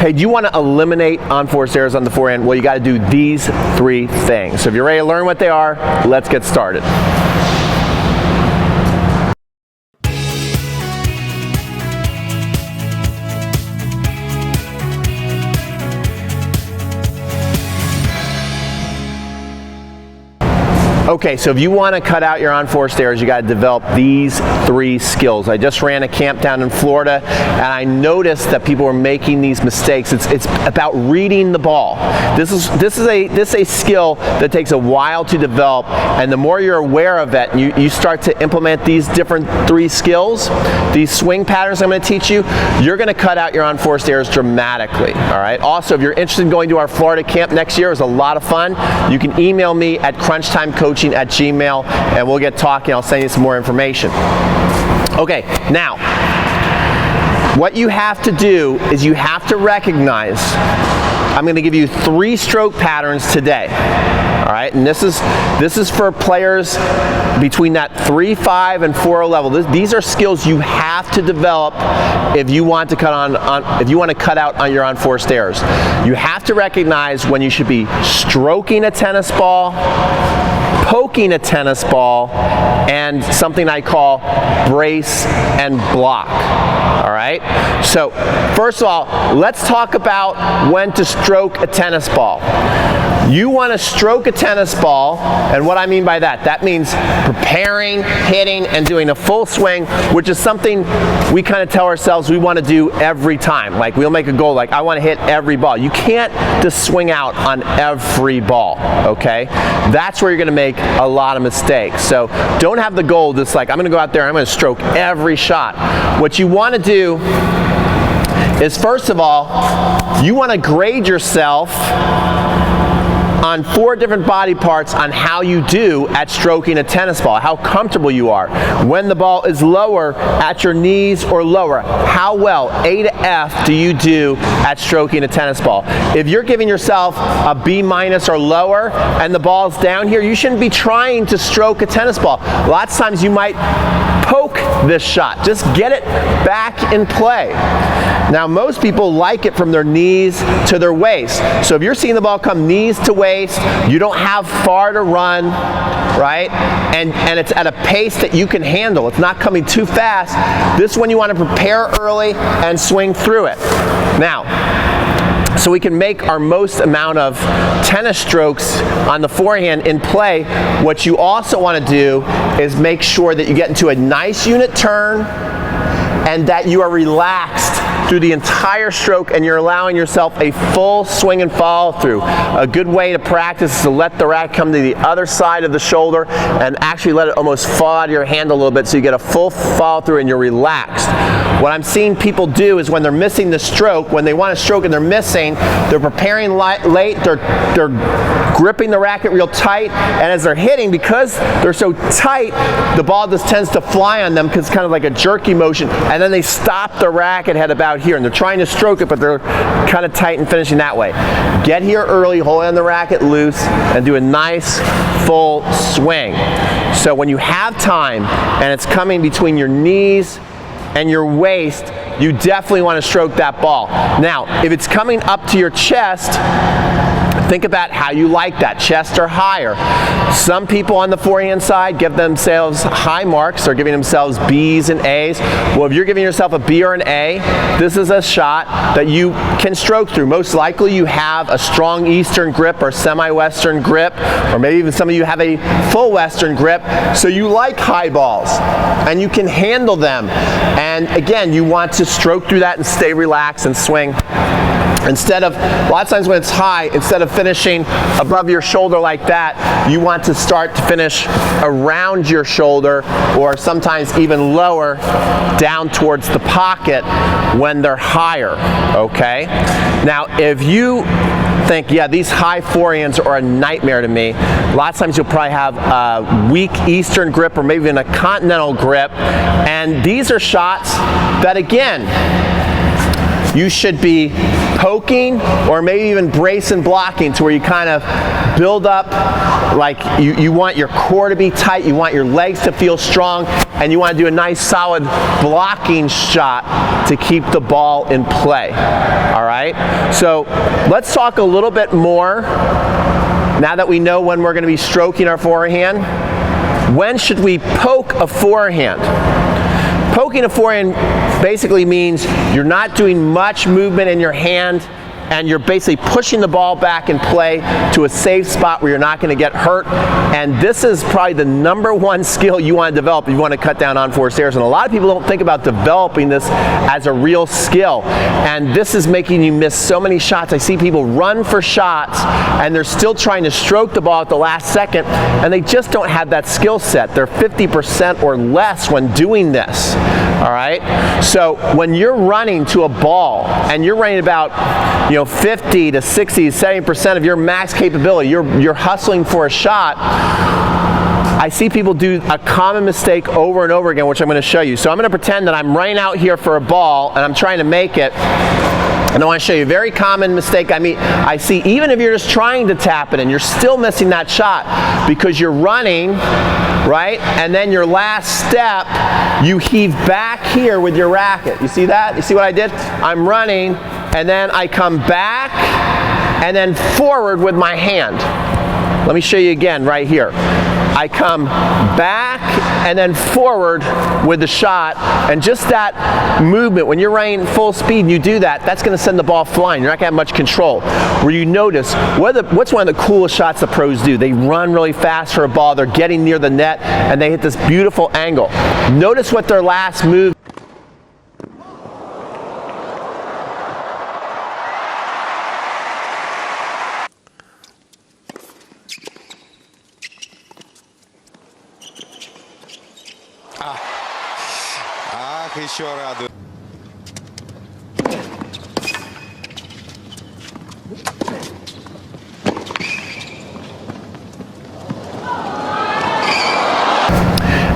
Hey, do you want to eliminate unforced errors on the forehand? Well, you got to do these 3 things. So if you're ready to learn what they are, let's get started. Okay, so if you want to cut out your unforced errors, you got to develop these 3 skills. I just ran a camp down in Florida, and I noticed that people were making these mistakes. It's about reading the ball. This is a skill that takes a while to develop, and the more you're aware of it, and you start to implement these different 3 skills, these swing patterns I'm going to teach you, you're going to cut out your unforced errors dramatically. All right. Also, if you're interested in going to our Florida camp next year, it was a lot of fun. You can email me at crunchtimecoaching@gmail, and we'll get talking. I'll send you some more information. Okay, now, what you have to do is you have to recognize, I'm going to give you 3 stroke patterns today. All right, and this is for players between that 3-5 and 4 level. These are skills you have to develop if you want to cut out on your unforced errors. You have to recognize when you should be stroking a tennis ball, poking a tennis ball, and something I call brace and block. All right? So, first of all, let's talk about when to stroke a tennis ball. You want to stroke a tennis ball, and what I mean by that means preparing, hitting, and doing a full swing, which is something we kind of tell ourselves we want to do every time. Like, we'll make a goal like, I want to hit every ball. You can't just swing out on every ball, okay? That's where you're going to make a lot of mistakes. So don't have the goal that's like, I'm going to go out there and I'm going to stroke every shot. What you want to do is, first of all, you want to grade yourself on 4 different body parts on how you do at stroking a tennis ball, how comfortable you are. When the ball is lower at your knees or lower, how well, A to F, do you do at stroking a tennis ball? If you're giving yourself a B- or lower and the ball's down here, you shouldn't be trying to stroke a tennis ball. Lots of times you might poke this shot. Just get it back in play. Now, most people like it from their knees to their waist. So if you're seeing the ball come knees to waist, you don't have far to run, right? And it's at a pace that you can handle. It's not coming too fast. This is when you want to prepare early and swing through it. Now, so we can make our most amount of tennis strokes on the forehand in play, what you also want to do is make sure that you get into a nice unit turn and that you are relaxed through the entire stroke and you're allowing yourself a full swing and follow through. A good way to practice is to let the racket come to the other side of the shoulder and actually let it almost fall out of your hand a little bit so you get a full follow through and you're relaxed. What I'm seeing people do is when they're missing the stroke, when they want to stroke and they're missing, they're preparing late, they're gripping the racket real tight, and as they're hitting, because they're so tight, the ball just tends to fly on them because it's kind of like a jerky motion, and then they stop the racket head about here, and they're trying to stroke it, but they're kind of tight and finishing that way. Get here early, hold on the racket loose, and do a nice full swing. So when you have time and it's coming between your knees and your waist, you definitely want to stroke that ball. Now, if it's coming up to your chest, think about how you like that, chest or higher. Some people on the forehand side give themselves high marks. They're giving themselves B's and A's. Well, if you're giving yourself a B or an A, this is a shot that you can stroke through. Most likely you have a strong Eastern grip or semi-Western grip, or maybe even some of you have a full Western grip, so you like high balls and you can handle them. And again, you want to stroke through that and stay relaxed and swing. Instead of, a lot of times when it's high, instead of finishing above your shoulder like that, you want to start to finish around your shoulder, or sometimes even lower down towards the pocket when they're higher, okay? Now, if you think, yeah, these high forehands are a nightmare to me, a lot of times you'll probably have a weak Eastern grip or maybe even a continental grip, and these are shots that, again, you should be poking or maybe even brace and blocking, to where you kind of build up, like you want your core to be tight, you want your legs to feel strong, and you want to do a nice solid blocking shot to keep the ball in play. All right, so let's talk a little bit more now that we know when we're going to be stroking our forehand. When should we poke a forehand? Poking a forehand basically means you're not doing much movement in your hand, and you're basically pushing the ball back in play to a safe spot where you're not going to get hurt. And this is probably the #1 skill you want to develop if you want to cut down unforced errors. And a lot of people don't think about developing this as a real skill, and this is making you miss so many shots. I see people run for shots and they're still trying to stroke the ball at the last second, and they just don't have that skill set. They're 50% or less when doing this. All right, so when you're running to a ball and you're running about 50 to 60, 70% of your max capability, you're hustling for a shot, I see people do a common mistake over and over again, which I'm going to show you. So I'm going to pretend that I'm running out here for a ball and I'm trying to make it. And I want to show you a very common mistake I see, even if you're just trying to tap it and you're still missing that shot because you're running, right? And then your last step, you heave back here with your racket. You see that? You see what I did? I'm running, and then I come back and then forward with my hand. Let me show you again right here. I come back and then forward with the shot, and just that movement, when you're running full speed and you do that, that's going to send the ball flying. You're not going to have much control. Where you notice, what's one of the coolest shots the pros do? They run really fast for a ball, they're getting near the net, and they hit this beautiful angle. Notice what their last move. Еще радует.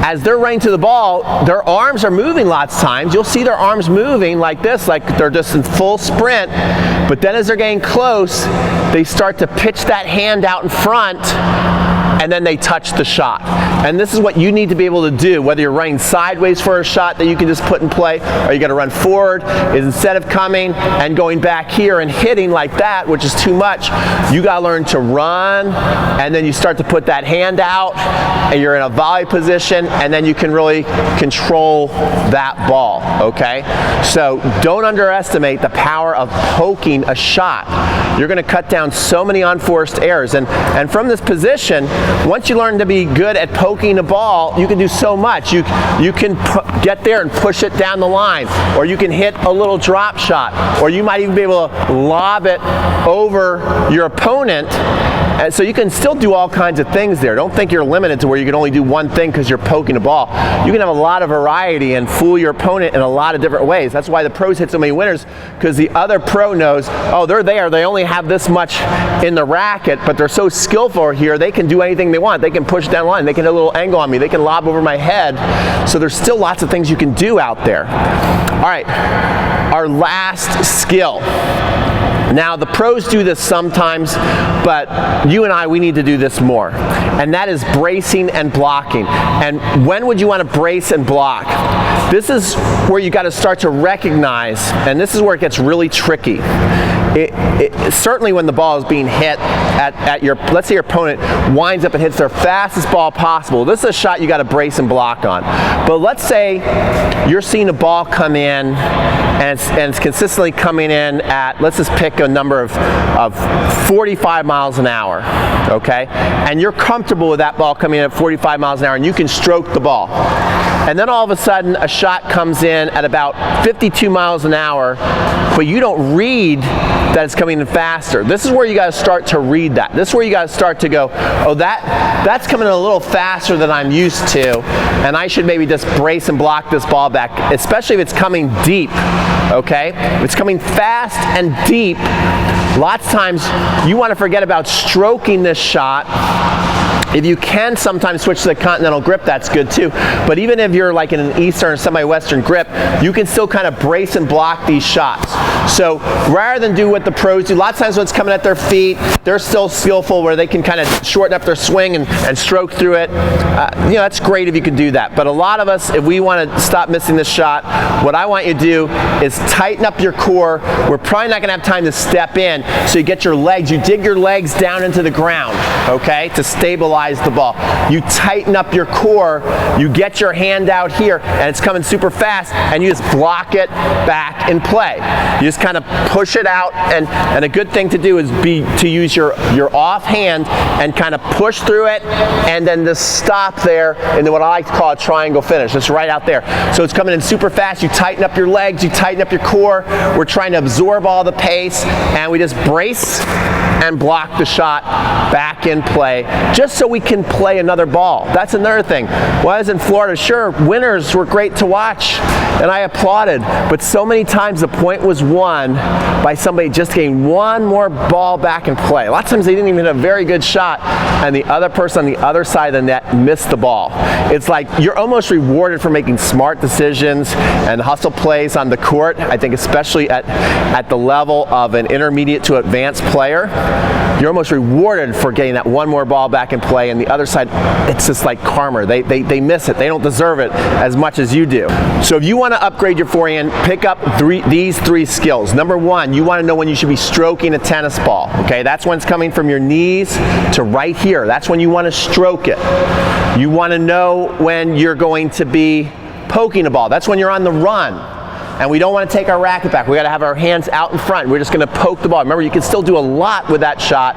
As they're running to the ball, their arms are moving lots of times. You'll see their arms moving like this, like they're just in full sprint. But then as they're getting close, they start to pitch that hand out in front, and then they touch the shot. And this is what you need to be able to do, whether you're running sideways for a shot that you can just put in play, or you got to run forward, is instead of coming and going back here and hitting like that, which is too much, you got to learn to run, and then you start to put that hand out, and you're in a volley position, and then you can really control that ball, okay? So don't underestimate the power of poking a shot. You're going to cut down so many unforced errors. And from this position, once you learn to be good at poking a ball, you can do so much. You can get there and push it down the line, or you can hit a little drop shot, or you might even be able to lob it over your opponent. And so you can still do all kinds of things there. Don't think you're limited to where you can only do one thing because you're poking a ball. You can have a lot of variety and fool your opponent in a lot of different ways. That's why the pros hit so many winners, because the other pro knows, oh, they're there, they only have this much in the racket, but they're so skillful here, they can do anything they want. They can push down the line, they can hit a little angle on me, they can lob over my head. So there's still lots of things you can do out there. All right, our last skill. Now, the pros do this sometimes, but you and I, we need to do this more. And that is bracing and blocking. And when would you want to brace and block? This is where you got to start to recognize, and this is where it gets really tricky. Certainly when the ball is being hit at your, let's say your opponent winds up and hits their fastest ball possible. This is a shot you got to brace and block on. But let's say you're seeing a ball come in and it's consistently coming in at, let's just pick a number of 45 miles an hour, okay? And you're comfortable with that ball coming in at 45 miles an hour, and you can stroke the ball. And then all of a sudden a shot comes in at about 52 miles an hour, but you don't read that it's coming in faster. This is where you got to start to read that. This is where you got to start to go, oh, that's coming in a little faster than I'm used to, and I should maybe just brace and block this ball back, especially if it's coming deep, okay? If it's coming fast and deep, lots of times you want to forget about stroking this shot If you can sometimes switch to the continental grip, that's good too. But even if you're like in an eastern or semi-western grip, you can still kind of brace and block these shots. So rather than do what the pros do, a lot of times when it's coming at their feet, they're still skillful where they can kind of shorten up their swing and stroke through it. You know, that's great if you can do that. But a lot of us, if we want to stop missing this shot, what I want you to do is tighten up your core. We're probably not going to have time to step in, so you get your legs, you dig your legs down into the ground, okay, to stabilize the ball. You tighten up your core, you get your hand out here, and it's coming super fast, and you just block it back in play. You just kind of push it out, and a good thing to do is to use your off hand and kind of push through it, and then just stop there in what I like to call a triangle finish. It's right out there. So it's coming in super fast, you tighten up your legs, you tighten up your core, we're trying to absorb all the pace, and we just brace and block the shot back in play, just so we can play another ball. That's another thing. When I was in Florida, sure, winners were great to watch, and I applauded, but so many times the point was won by somebody just getting one more ball back in play. A lot of times they didn't even hit a very good shot, and the other person on the other side of the net missed the ball. It's like you're almost rewarded for making smart decisions and hustle plays on the court. I think especially at the level of an intermediate to advanced player, you're almost rewarded for getting that one more ball back in play, and the other side, it's just like karma. They miss it. They don't deserve it as much as you do. So if you want to upgrade your forehand, pick up these three skills. Number one, you want to know when you should be stroking a tennis ball. Okay, that's when it's coming from your knees to right here. That's when you want to stroke it. You want to know when you're going to be poking a ball. That's when you're on the run. And we don't want to take our racket back. We got to have our hands out in front. We're just going to poke the ball. Remember, you can still do a lot with that shot.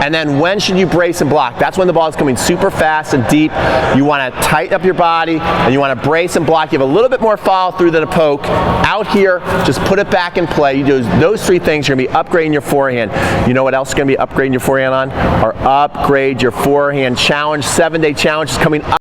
And then when should you brace and block? That's when the ball is coming super fast and deep. You want to tighten up your body, and you want to brace and block. You have a little bit more follow through than a poke. Out here, just put it back in play. You do those three things, you're going to be upgrading your forehand. You know what else is going to be upgrading your forehand on? Our Upgrade Your Forehand Challenge. 7-day challenge is coming up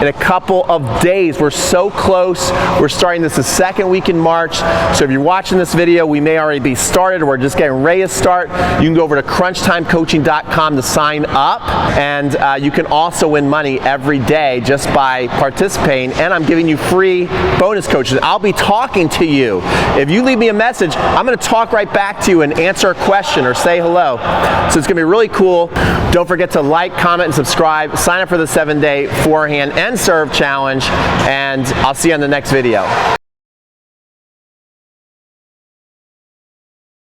in a couple of days. We're so close. We're starting this the second week in March. So if you're watching this video, we may already be started, or we're just getting ready to start. You can go over to crunchtimecoaching.com to sign up, and you can also win money every day just by participating, and I'm giving you free bonus coaches. I'll be talking to you. If you leave me a message, I'm going to talk right back to you and answer a question or say hello. So it's going to be really cool. Don't forget to like, comment, and subscribe. Sign up for the 7-day forehand and serve challenge, and I'll see you on the next video.